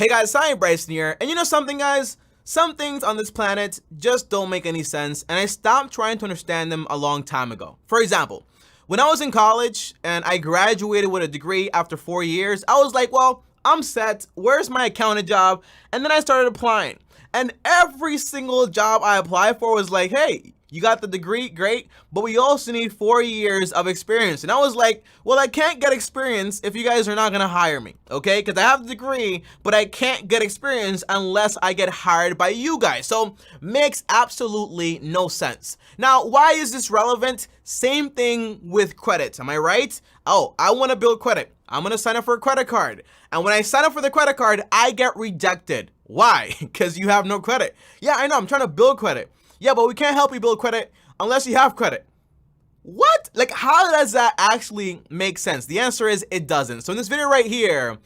Hey guys, Science Bryson here, and you know something guys? Some things on this planet just don't make any sense, and I stopped trying to understand them a long time ago. For example, when I was in college and I graduated with a degree after 4 years, I was like, well, I'm set, where's my accounting job? And then I started applying, and every single job I applied for was like, hey, you got the degree, great, but we also need 4 years of experience. And I was like, well, I can't get experience if you guys are not gonna hire me, okay? Because I have the degree, but I can't get experience unless I get hired by you guys. So makes absolutely no sense. Now, why is this relevant? Same thing with credit, am I right? Oh, I wanna build credit. I'm gonna sign up for a credit card. And when I sign up for the credit card, I get rejected. Why? Because you have no credit. Yeah, I know, I'm trying to build credit. Yeah, but we can't help you build credit unless you have credit. What? Like, how does that actually make sense? The answer is it doesn't. So in this video right here,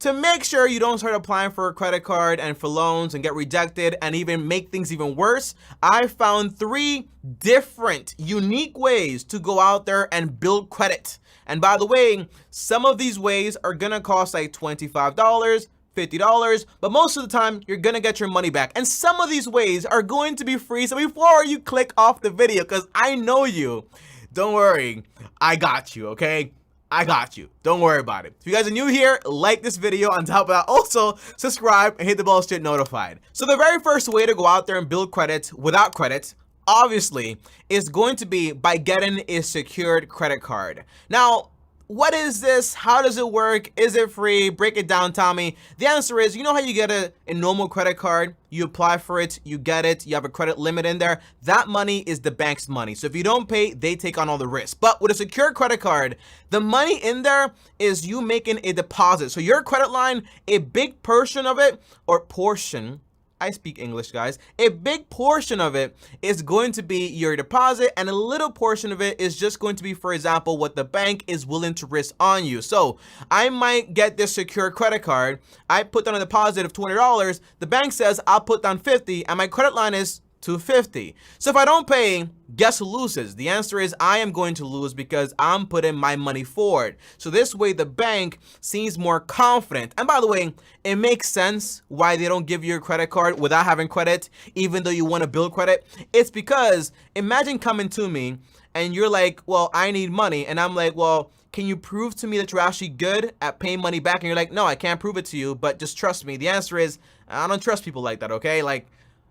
to make sure you don't start applying for a credit card and for loans and get rejected and even make things even worse, I found 3 different unique ways to go out there and build credit. And by the way, some of these ways are gonna cost like $25, $50, but most of the time you're gonna get your money back. And some of these ways are going to be free. So before you click off the video, because I know you, don't worry, I got you, okay? I got you. Don't worry about it. If you guys are new here, like this video. On top of that, also subscribe and hit the bell to get notified. So the very first way to go out there and build credit without credit, obviously, is going to be by getting a secured credit card. Now, what is this? How does it work? Is it free? Break it down, Tommy. The answer is, you know how you get a normal credit card? You apply for it, you get it, you have a credit limit in there. That money is the bank's money. So if you don't pay, they take on all the risk. But with a secure credit card, the money in there is you making a deposit. So your credit line, a big portion of it, or portion, I speak English, guys. A big portion of it is going to be your deposit, and a little portion of it is just going to be, for example, what the bank is willing to risk on you. So I might get this secure credit card. I put down a deposit of $20. The bank says I'll put down 50, and my credit line is $250. So if I don't pay, guess who loses? The answer is I am going to lose because I'm putting my money forward. So this way the bank seems more confident. And by the way, it makes sense why they don't give you a credit card without having credit, even though you want to build credit. It's because imagine coming to me and you're like, well, I need money. And I'm like, well, can you prove to me that you're actually good at paying money back? And you're like, no, I can't prove it to you, but just trust me. The answer is I don't trust people like that, okay? Like,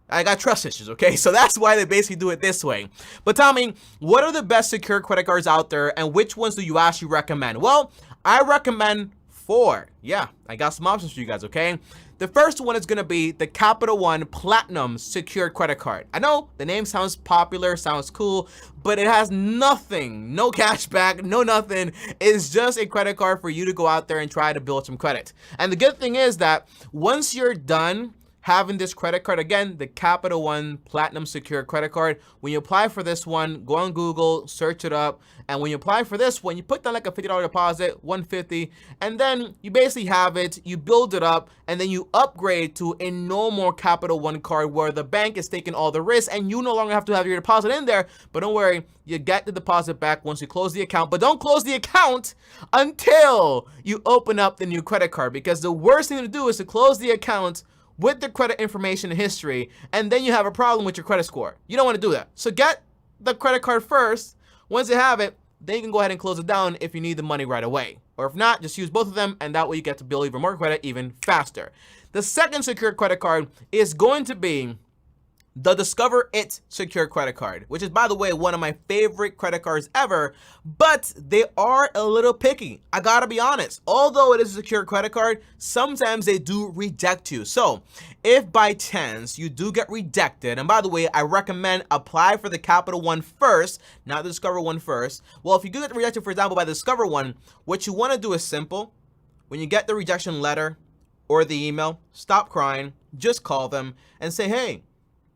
I got trust issues, okay? So that's why they basically do it this way. But Tommy, what are the best secure credit cards out there, and which ones do you actually recommend? Well, I recommend 4. Yeah, I got some options for you guys, okay? The first one is gonna be the Capital One Platinum Secured Credit Card. I know the name sounds popular, sounds cool, but it has nothing, no cashback, no nothing. It's just a credit card for you to go out there and try to build some credit. And the good thing is that once you're done having this credit card, again, the Capital One Platinum Secured Credit Card, when you apply for this one, go on Google, search it up, and when you apply for this one, you put down like a $50 deposit, $150, and then you basically have it, you build it up, and then you upgrade to a normal Capital One card where the bank is taking all the risks, and you no longer have to have your deposit in there. But don't worry, you get the deposit back once you close the account, but don't close the account until you open up the new credit card, because the worst thing to do is to close the account with the credit information and history, and then you have a problem with your credit score. You don't want to do that. So get the credit card first. Once you have it, then you can go ahead and close it down if you need the money right away. Or if not, just use both of them, and that way you get to build even more credit even faster. The second secured credit card is going to be the Discover It Secure Credit Card, which is, by the way, one of my favorite credit cards ever, but they are a little picky. I gotta be honest. Although it is a secure credit card, sometimes they do reject you. So if by chance you do get rejected, and by the way, I recommend apply for the Capital One first, not the Discover One first. Well, if you do get rejected, for example, by the Discover One, what you wanna do is simple. When you get the rejection letter or the email, stop crying, just call them and say, hey,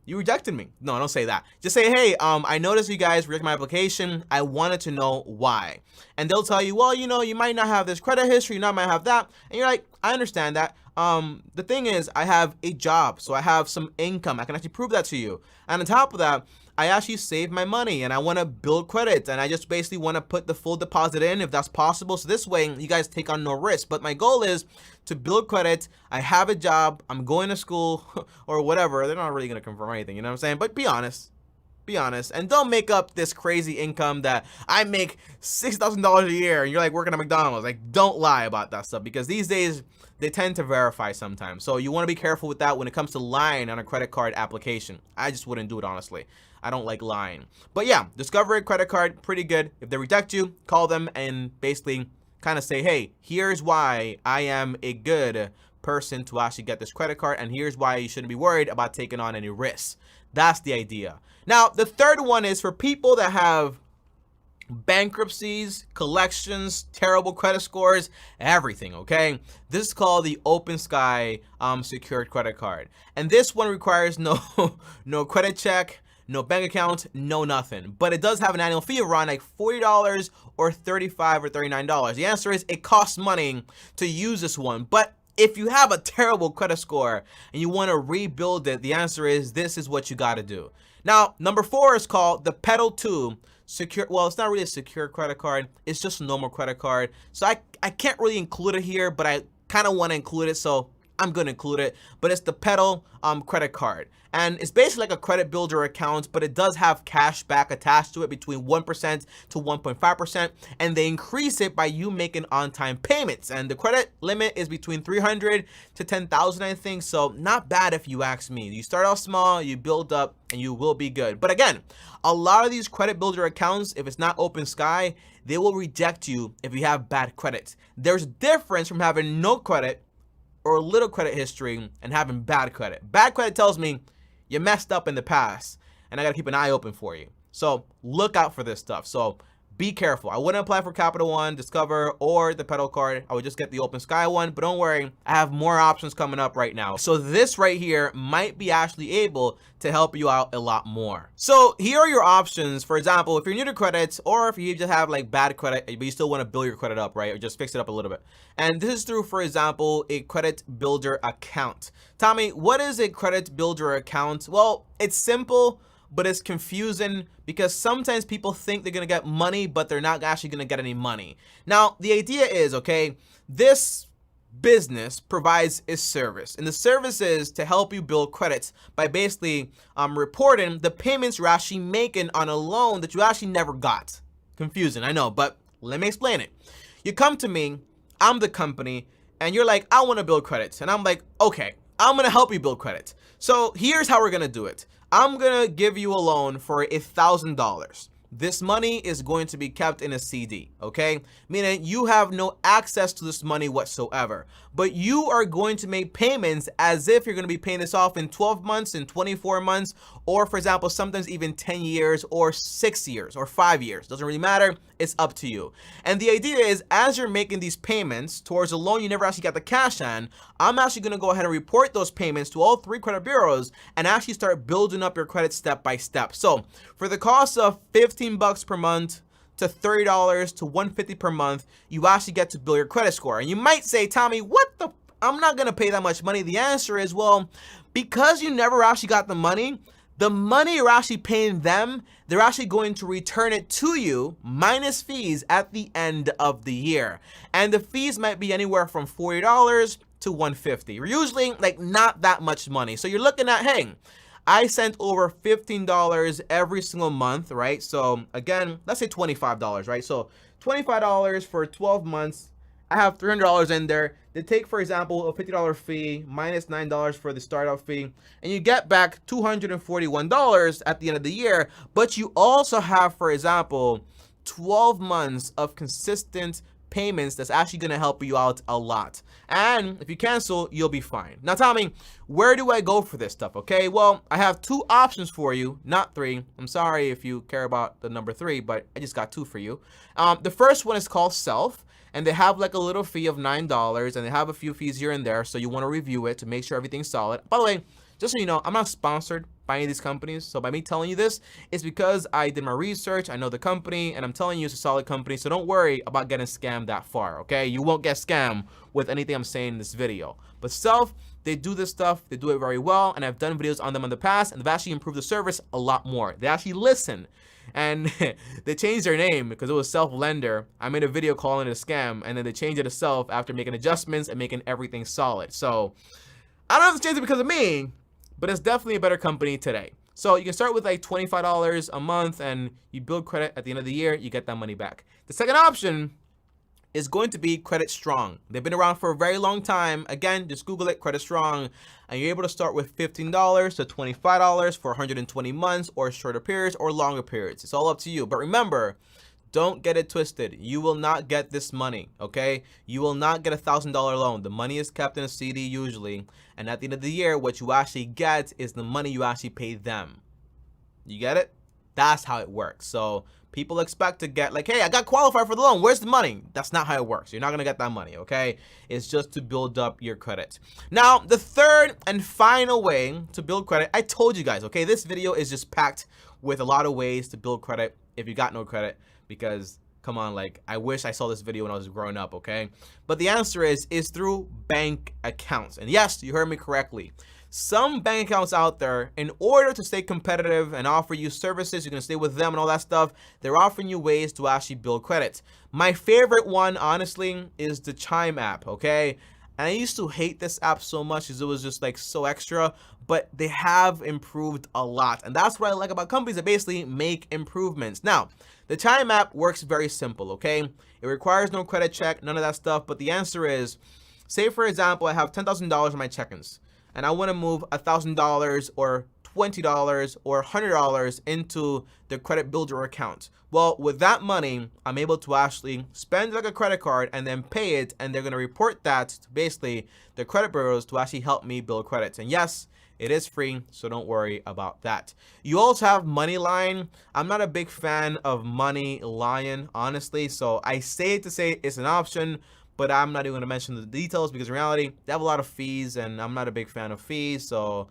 you rejected me. No, don't say that. Just say, hey, I noticed you guys rejected my application. I wanted to know why. And they'll tell you, well, you know, you might not have this credit history, you might have that. And you're like, I understand that. the thing is, I have a job, so I have some income. I can actually prove that to you. And on top of that, I actually save my money and I want to build credit, and I just basically want to put the full deposit in if that's possible. So this way you guys take on no risk. But my goal is to build credit. I have a job, I'm going to school or whatever. They're not really going to confirm anything, you know what I'm saying? But be honest. Be honest, and don't make up this crazy income that I make $6,000 a year and you're like working at McDonald's. Like, don't lie about that stuff, because these days they tend to verify sometimes. So you want to be careful with that when it comes to lying on a credit card application. I just wouldn't do it, honestly. I don't like lying. But yeah, Discover a credit card, pretty good. If they reject you, call them and basically kind of say, hey, here's why I am a good person to actually get this credit card, and here's why you shouldn't be worried about taking on any risks. That's the idea. Now, the third one is for people that have bankruptcies, collections, terrible credit scores, everything, okay? This is called the Open Sky secured credit card. And this one requires no credit check, no bank account, no nothing. But it does have an annual fee around like $40 or $35 or $39. The answer is it costs money to use this one. But if you have a terrible credit score and you want to rebuild it, the answer is this is what you got to do. Now, number 4 is called the Petal 2 secure. Well, it's not really a secure credit card. It's just a normal credit card. So I can't really include it here, but I kind of want to include it. So I'm going to include it, but it's the Petal credit card. And it's basically like a credit builder account, but it does have cash back attached to it between 1% to 1.5%. And they increase it by you making on-time payments. And the credit limit is between 300 to 10,000, I think. So not bad if you ask me. You start off small, you build up, and you will be good. But again, a lot of these credit builder accounts, if it's not Open Sky, they will reject you if you have bad credit. There's a difference from having no credit or a little credit history and having bad credit. Bad credit tells me you messed up in the past and I gotta keep an eye open for you. So look out for this stuff. So be careful. I wouldn't apply for Capital One, Discover, or the Petal card. I would just get the Open Sky one, but don't worry, I have more options coming up right now. So this right here might be actually able to help you out a lot more. So here are your options. For example, if you're new to credit, or if you just have like bad credit, but you still want to build your credit up, right? Or just fix it up a little bit. And this is through, for example, a credit builder account. Tommy, what is a credit builder account? Well, it's simple, but it's confusing because sometimes people think they're gonna get money, but they're not actually gonna get any money. Now, the idea is, okay, this business provides a service, and the service is to help you build credits by basically reporting the payments you're actually making on a loan that you actually never got. Confusing, I know, but let me explain it. You come to me, I'm the company, and you're like, I wanna build credits. And I'm like, okay, I'm gonna help you build credit. So here's how we're gonna do it. I'm gonna give you a loan for $1,000. This money is going to be kept in a CD, okay? Meaning you have no access to this money whatsoever, but you are going to make payments as if you're gonna be paying this off in 12 months, in 24 months, or for example, sometimes even 10 years or 6 years or 5 years. Doesn't really matter, it's up to you. And the idea is, as you're making these payments towards a loan you never actually got the cash on, I'm actually gonna go ahead and report those payments to all 3 credit bureaus and actually start building up your credit step by step. So for the cost of $15 per month to $30 to $150 per month, you actually get to build your credit score. And you might say, Tommy, I'm not gonna pay that much money. The answer is, well, because you never actually got the money you're actually paying them, they're actually going to return it to you minus fees at the end of the year. And the fees might be anywhere from $40 to $150. Usually like not that much money. So you're looking at, hey, I sent over $15 every single month, right? So again, let's say $25, right? So $25 for 12 months. I have $300 in there. They take, for example, a $50 fee minus $9 for the startup fee, and you get back $241 at the end of the year. But you also have, for example, 12 months of consistent payments that's actually going to help you out a lot. And if you cancel, you'll be fine. Now, Tommy, where do I go for this stuff? Okay, well, I have 2 options for you, not 3. I'm sorry if you care about the number 3, but I just got 2 for you. The first one is called Self, and they have like a little fee of $9, and they have a few fees here and there, so you want to review it to make sure everything's solid. By the way, Just so you know, I'm not sponsored by any of these companies. So by me telling you this, it's because I did my research, I know the company, and I'm telling you it's a solid company. So don't worry about getting scammed that far, okay? You won't get scammed with anything I'm saying in this video. But Self, they do this stuff, they do it very well, and I've done videos on them in the past, and they've actually improved the service a lot more. They actually listen. And they changed their name because it was Self Lender. I made a video calling it a scam, and then they changed it to Self after making adjustments and making everything solid. So I don't have to change it because of me, but it's definitely a better company today. So you can start with like $25 a month and you build credit. At the end of the year, you get that money back. The second option is going to be Credit Strong. They've been around for a very long time. Again, just Google it, Credit Strong, and you're able to start with $15 to $25 for 120 months or shorter periods or longer periods. It's all up to you. But remember, don't get it twisted. You will not get this money, okay? You will not get $1,000 loan. The money is kept in a CD usually, and at the end of the year, what you actually get is the money you actually pay them. You get it? That's how it works. So people expect to get like, hey, I got qualified for the loan. Where's the money? That's not how it works. You're not gonna get that money, okay? It's just to build up your credit. Now, the third and final way to build credit, I told you guys, okay? This video is just packed with a lot of ways to build credit if you got no credit. Because come on, like, I wish I saw this video when I was growing up, okay? But the answer is through bank accounts. And yes, you heard me correctly. Some bank accounts out there, in order to stay competitive and offer you services, you can stay with them and all that stuff, they're offering you ways to actually build credit. My favorite one, honestly, is the Chime app, okay? And I used to hate this app so much because it was just like so extra, but they have improved a lot. And that's what I like about companies that basically make improvements. Now, the Chime app works very simple, okay? It requires no credit check, none of that stuff. But the answer is, say for example, I have $10,000 in my check-ins and I want to move $1,000 or $20 or $100 into the credit builder account. Well, with that money, I'm able to actually spend like a credit card and then pay it, and they're going to report that to basically the credit bureaus to actually help me build credits. And yes, it is free, so don't worry about that. You also have MoneyLion. I'm not a big fan of MoneyLion, honestly, so I say it to say it's an option, but I'm not even going to mention the details because in reality, they have a lot of fees, and I'm not a big fan of fees, so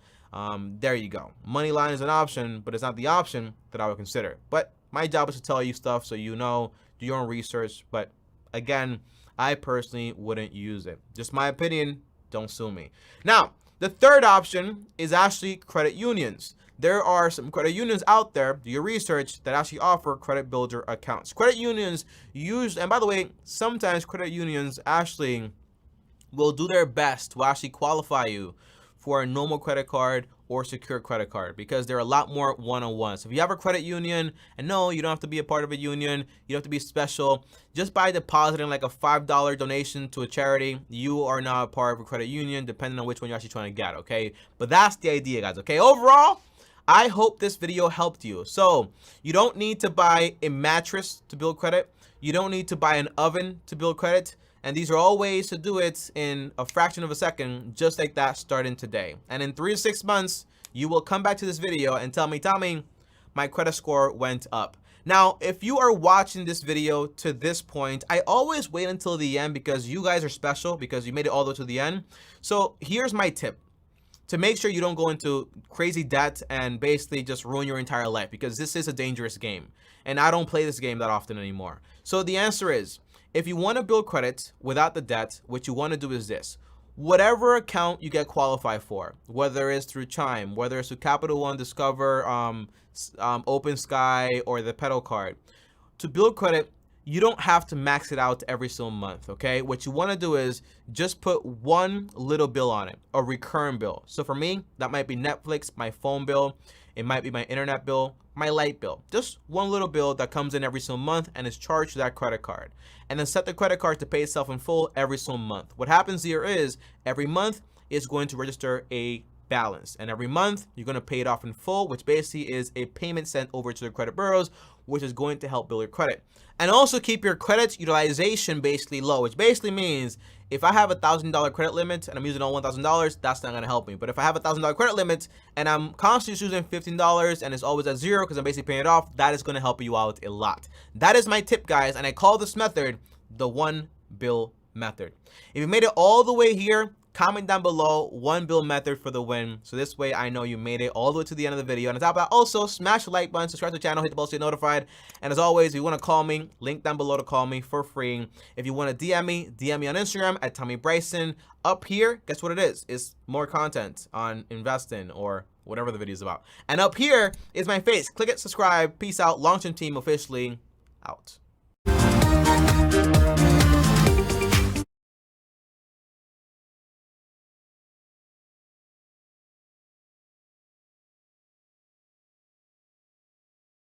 there you go. MoneyLion is an option, but it's not the option that I would consider. But my job is to tell you stuff so you know, do your own research. But again, I personally wouldn't use it. Just my opinion, don't sue me. Now, the third option is actually credit unions. There are some credit unions out there, do your research, that actually offer credit builder accounts. Credit unions use, and by the way, sometimes credit unions actually will do their best to actually qualify you for a normal credit card or secure credit card because they're a lot more one-on-one. So if you have a credit union, and no, you don't have to be a part of a union, you don't have to be special, just by depositing like a $5 donation to a charity, you are now a part of a credit union, depending on which one you're actually trying to get, okay? But that's the idea, guys, okay? Overall, I hope this video helped you. So you don't need to buy a mattress to build credit. You don't need to buy an oven to build credit. And these are all ways to do it in a fraction of a second, just like that, starting today. And in 3 to 6 months, you will come back to this video and tell me, Tommy, my credit score went up. Now, if you are watching this video to this point, I always wait until the end because you guys are special because you made it all the way to the end. So here's my tip to make sure you don't go into crazy debt and basically just ruin your entire life, because this is a dangerous game. And I don't play this game that often anymore. So the answer is, if you want to build credit without the debt, what you want to do is this. Whatever account you get qualified for, whether it's through Chime, whether it's through Capital One, Discover, Open Sky, or the Pedal card, to build credit, you don't have to max it out every single month, okay? What you want to do is just put one little bill on it, a recurring bill. So for me, that might be Netflix, my phone bill, it might be my internet bill, my light bill. Just one little bill that comes in every single month and is charged to that credit card. And then set the credit card to pay itself in full every single month. What happens here is every month it's going to register a balance. And every month you're going to pay it off in full, which basically is a payment sent over to the credit bureaus, which is going to help build your credit. And also keep your credit utilization basically low, which basically means if I have $1,000 credit limit and I'm using all $1,000, that's not going to help me. But if I have $1,000 credit limit and I'm constantly using $15 and it's always at zero because I'm basically paying it off, that is going to help you out a lot. That is my tip, guys, and I call this method the one bill method. If you made it all the way here, comment down below one build method for the win, so this way I know you made it all the way to the end of the video. And on top of that, also smash the like button, subscribe to the channel, hit the bell so you're notified. And as always, if you want to call me, link down below to call me for free. If you want to DM me on Instagram at Tommy Bryson. Up here, guess what it is? It's more content on investing or whatever the video is about. And up here is my face. Click it, subscribe. Peace out. Long-term team officially out.